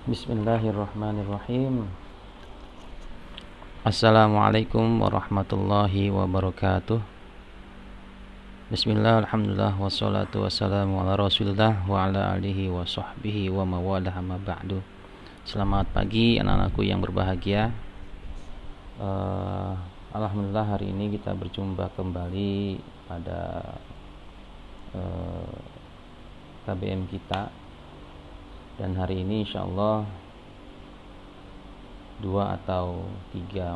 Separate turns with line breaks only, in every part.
Bismillahirrahmanirrahim. Assalamualaikum warahmatullahi wabarakatuh. Bismillah, alhamdulillah, wassalatu wassalamu ala rasulillah wa ala alihi wa sahbihi wa mawalah amma ba'du. Selamat pagi anak-anakku yang berbahagia. Alhamdulillah hari ini kita berjumpa kembali pada KBM kita. Dan hari ini insyaallah 2 atau 3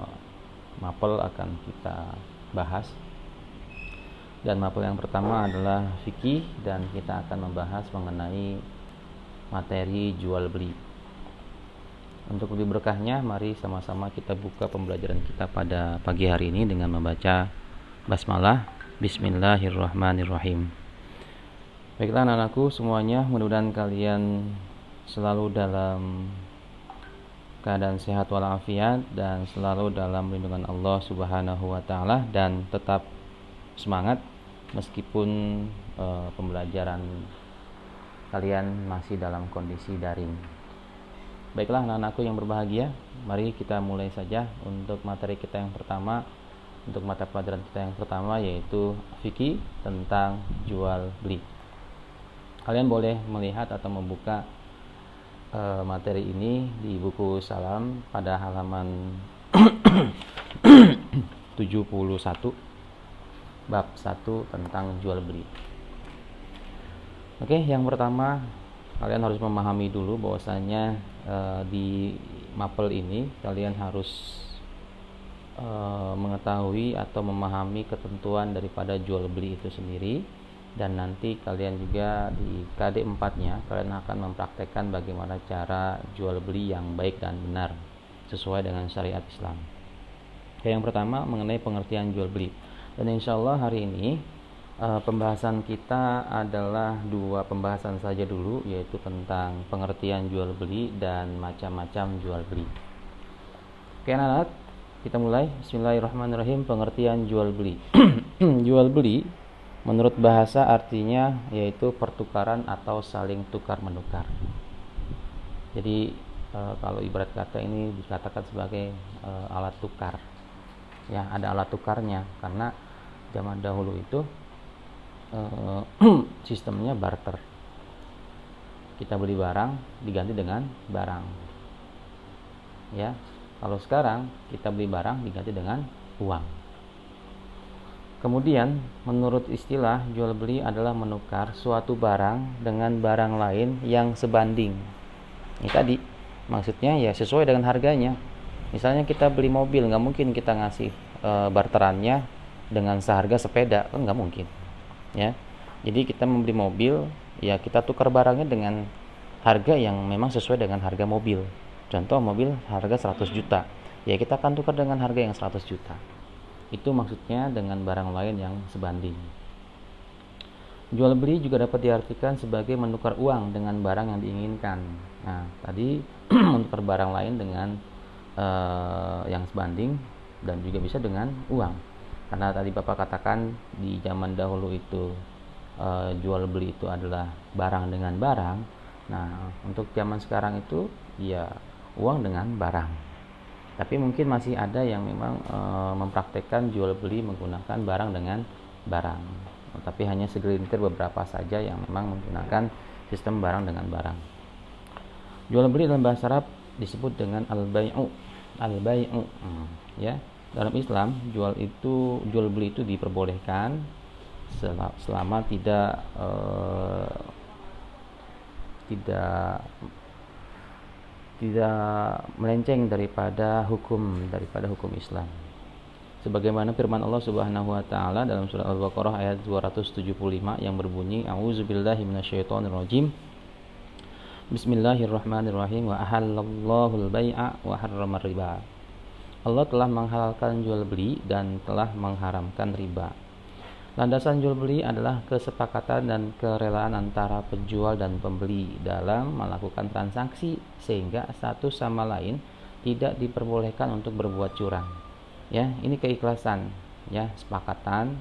mapel akan kita bahas. Dan mapel yang pertama adalah fikih, dan kita akan membahas mengenai materi jual beli. Untuk lebih berkahnya, mari sama-sama kita buka pembelajaran kita pada pagi hari ini dengan membaca basmalah. Bismillahirrahmanirrahim. Baiklah anak-anakku semuanya, mudah-mudahan kalian selalu dalam keadaan sehat walafiat dan selalu dalam lindungan Allah Subhanahu wa taala, dan tetap semangat meskipun pembelajaran kalian masih dalam kondisi daring. Baiklah anak-anakku yang berbahagia, mari kita mulai saja untuk materi kita yang pertama. Untuk mata pelajaran kita yang pertama yaitu fikih tentang jual beli. Kalian boleh melihat atau membuka materi ini di buku Salam pada halaman 71 bab 1 tentang jual beli. Oke, yang pertama kalian harus memahami dulu bahwasanya di mapel ini kalian harus mengetahui atau memahami ketentuan daripada jual beli itu sendiri. Dan nanti kalian juga di KD 4-nya kalian akan mempraktekkan bagaimana cara jual beli yang baik dan benar sesuai dengan syariat Islam. Yang pertama mengenai pengertian jual beli. Dan insya Allah hari ini pembahasan kita adalah 2 pembahasan saja dulu, yaitu tentang pengertian jual beli dan macam-macam jual beli. Oke anak-anak, kita mulai. Bismillahirrahmanirrahim. Pengertian jual beli. Jual beli menurut bahasa artinya yaitu pertukaran atau saling tukar menukar. Jadi kalau ibarat kata ini dikatakan sebagai alat tukar. Ya, ada alat tukarnya karena zaman dahulu itu sistemnya barter. Kita beli barang diganti dengan barang. Ya, kalau sekarang kita beli barang diganti dengan uang. Kemudian menurut istilah jual beli adalah menukar suatu barang dengan barang lain yang sebanding. Ini tadi maksudnya ya sesuai dengan harganya. Misalnya kita beli mobil, nggak mungkin kita ngasih barterannya dengan seharga sepeda, kan nggak mungkin. Ya, jadi kita membeli mobil, ya kita tukar barangnya dengan harga yang memang sesuai dengan harga mobil. Contoh mobil harga 100 juta, ya kita akan tukar dengan harga yang 100 juta. Itu maksudnya dengan barang lain yang sebanding. Jual beli juga dapat diartikan sebagai menukar uang dengan barang yang diinginkan. Nah, tadi menukar barang lain dengan yang sebanding, dan juga bisa dengan uang. Karena tadi Bapak katakan di zaman dahulu itu jual beli itu adalah barang dengan barang. Nah, untuk zaman sekarang itu ya uang dengan barang. Tapi mungkin masih ada yang memang mempraktekkan jual beli menggunakan barang dengan barang. Tapi hanya segelintir beberapa saja yang memang menggunakan sistem barang dengan barang. Jual beli dalam bahasa Arab disebut dengan al-bai'u. Al-bai'u. Ya, dalam Islam jual beli itu diperbolehkan selama tidak melenceng daripada hukum Islam. Sebagaimana firman Allah Subhanahu wa taala dalam surah Al-Baqarah ayat 275 yang berbunyi, A'udzubillahi minasyaitonirrajim. Bismillahirrahmanirrahim. Wa ahallallahu al-bai'a wa harrama riba. Allah telah menghalalkan jual beli dan telah mengharamkan riba. Landasan jual beli adalah kesepakatan dan kerelaan antara penjual dan pembeli dalam melakukan transaksi sehingga satu sama lain tidak diperbolehkan untuk berbuat curang. Ya, ini keikhlasan, ya, sepakatan,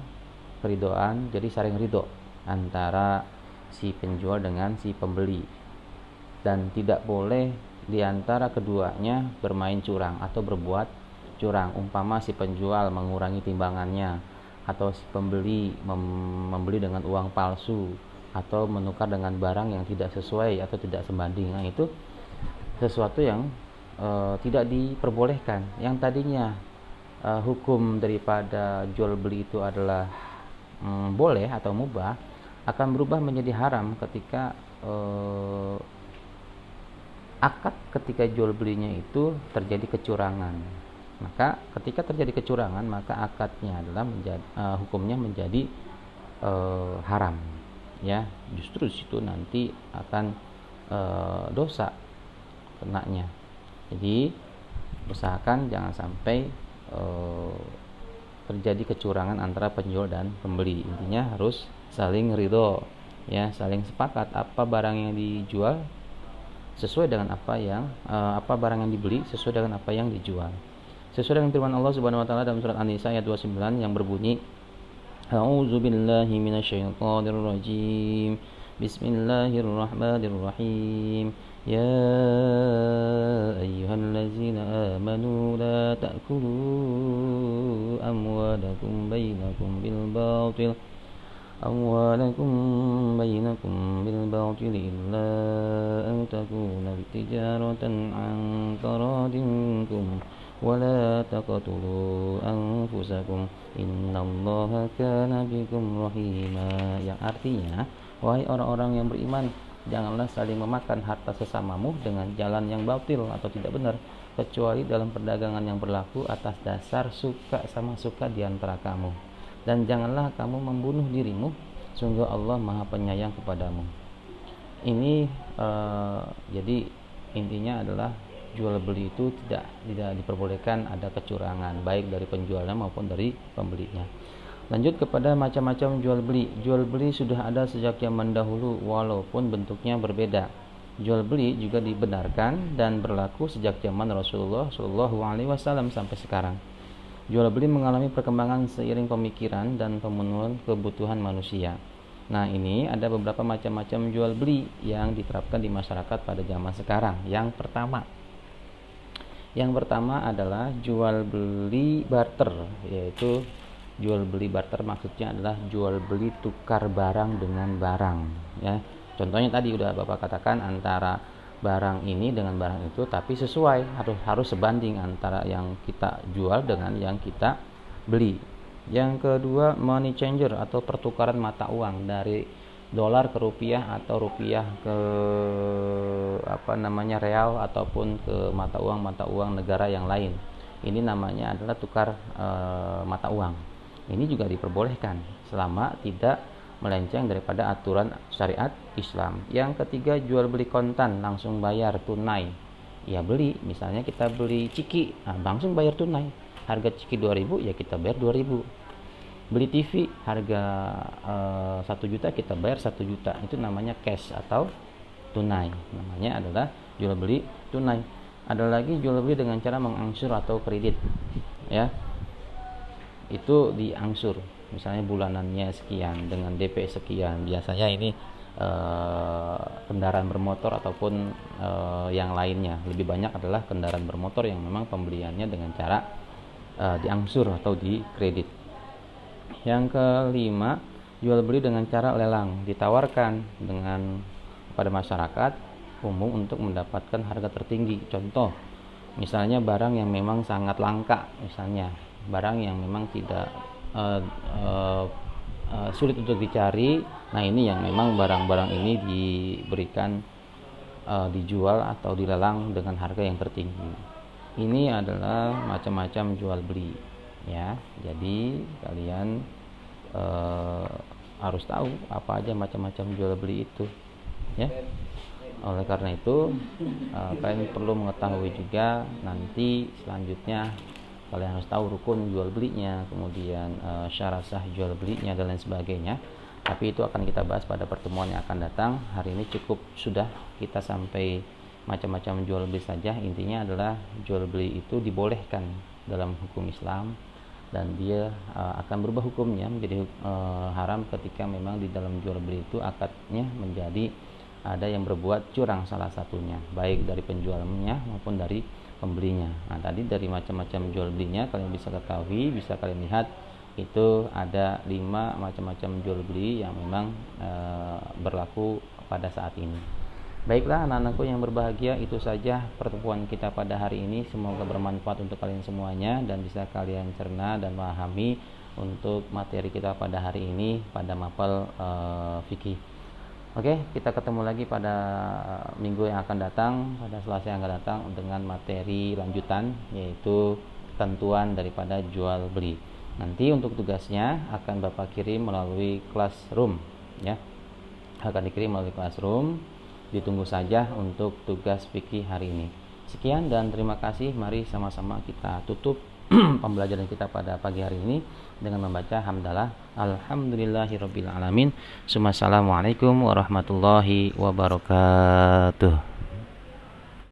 keridhaan, jadi saling ridho antara si penjual dengan si pembeli. Dan tidak boleh di antara keduanya bermain curang atau berbuat curang. Umpama si penjual mengurangi timbangannya, atau si pembeli membeli dengan uang palsu, atau menukar dengan barang yang tidak sesuai atau tidak sebanding. Nah, itu sesuatu yang tidak diperbolehkan. Yang tadinya hukum daripada jual beli itu adalah boleh atau mubah, akan berubah menjadi haram ketika akad ketika jual belinya itu terjadi kecurangan. Maka ketika terjadi kecurangan, maka akadnya adalah hukumnya menjadi haram, ya. Justru situ nanti akan dosa kenanya. Jadi usahakan jangan sampai terjadi kecurangan antara penjual dan pembeli. Intinya harus saling ridho, ya, saling sepakat apa barang yang dijual sesuai dengan apa barang yang dibeli sesuai dengan apa yang dijual. Sesuai dengan firman Allah Subhanahu wa taala dalam surat An-Nisa ayat 29 yang berbunyi, A'udzu billahi minasyaitonir rajim. Bismillahirrahmanirrahim. Ya ayyuhallazina amanu la ta'kulu amwalakum bainakum bil batil illa an takuna tijaratan an taradin minkum wa la taqtulu anfusakum innallaha kana bikum rahima. Yang artinya, wahai orang-orang yang beriman, janganlah saling memakan harta sesamamu dengan jalan yang batil atau tidak benar, kecuali dalam perdagangan yang berlaku atas dasar suka sama suka di antara kamu. Dan janganlah kamu membunuh dirimu, sungguh Allah Maha Penyayang kepadamu. Ini jadi intinya adalah jual beli itu tidak diperbolehkan ada kecurangan, baik dari penjualnya maupun dari pembelinya. Lanjut kepada macam-macam jual beli. Jual beli sudah ada sejak zaman dahulu walaupun bentuknya berbeda. Jual beli juga dibenarkan dan berlaku sejak zaman Rasulullah SAW sampai sekarang. Jual beli mengalami perkembangan seiring pemikiran dan pemenuhan kebutuhan manusia. Nah, ini ada beberapa macam-macam jual beli yang diterapkan di masyarakat pada zaman sekarang. Yang pertama adalah jual beli barter, yaitu jual beli barter maksudnya adalah jual beli tukar barang dengan barang, ya. Contohnya tadi udah Bapak katakan, antara barang ini dengan barang itu, tapi sesuai, harus sebanding antara yang kita jual dengan yang kita beli. Yang kedua, money changer atau pertukaran mata uang dari dolar ke rupiah atau rupiah ke real ataupun ke mata uang negara yang lain. Ini namanya adalah tukar mata uang. Ini juga diperbolehkan selama tidak melenceng daripada aturan syariat Islam. Yang ketiga, jual beli kontan, langsung bayar tunai. Ya, misalnya kita beli ciki, langsung bayar tunai. Harga ciki 2.000, ya kita bayar 2.000. Beli TV harga 1 juta, kita bayar 1 juta. Itu namanya cash atau tunai. Namanya adalah jual beli tunai. Ada lagi jual beli dengan cara mengangsur atau kredit, ya. Itu diangsur, misalnya bulanannya sekian dengan DP sekian. Biasanya ini kendaraan bermotor ataupun yang lainnya. Lebih banyak adalah kendaraan bermotor yang memang pembeliannya dengan cara diangsur atau dikredit. Yang kelima, jual beli dengan cara lelang, ditawarkan kepada masyarakat umum untuk mendapatkan harga tertinggi. Contoh, misalnya barang yang memang sangat langka, misalnya barang yang memang tidak sulit untuk dicari. Nah, ini yang memang barang-barang ini diberikan dijual atau dilelang dengan harga yang tertinggi. Ini adalah macam-macam jual beli, ya. Jadi kalian harus tahu apa aja macam-macam jual beli itu, ya. Oleh karena itu kalian perlu mengetahui juga nanti selanjutnya kalian harus tahu rukun jual belinya, kemudian syarat sah jual belinya dan lain sebagainya. Tapi itu akan kita bahas pada pertemuan yang akan datang. Hari ini cukup sudah kita sampai macam-macam jual beli saja. Intinya adalah jual beli itu dibolehkan dalam hukum Islam, dan dia akan berubah hukumnya menjadi haram ketika memang di dalam jual beli itu akadnya menjadi ada yang berbuat curang salah satunya, baik dari penjualnya maupun dari pembelinya. Nah, tadi dari macam-macam jual belinya kalian bisa ketahui, bisa kalian lihat itu ada 5 macam-macam jual beli yang memang berlaku pada saat ini. Baiklah anak-anakku yang berbahagia, itu saja pertemuan kita pada hari ini. Semoga bermanfaat untuk kalian semuanya dan bisa kalian cerna dan memahami untuk materi kita pada hari ini pada mapel fikih. Oke, kita ketemu lagi pada minggu yang akan datang, pada Selasa yang akan datang dengan materi lanjutan, yaitu ketentuan daripada jual beli. Nanti untuk tugasnya akan Bapak kirim melalui Classroom, ya. Akan dikirim melalui Classroom. Ditunggu saja untuk tugas fikih hari ini. Sekian dan terima kasih. Mari sama-sama kita tutup pembelajaran kita pada pagi hari ini dengan membaca hamdalah alhamdulillahirabbil alamin. Assalamualaikum warahmatullahi wabarakatuh.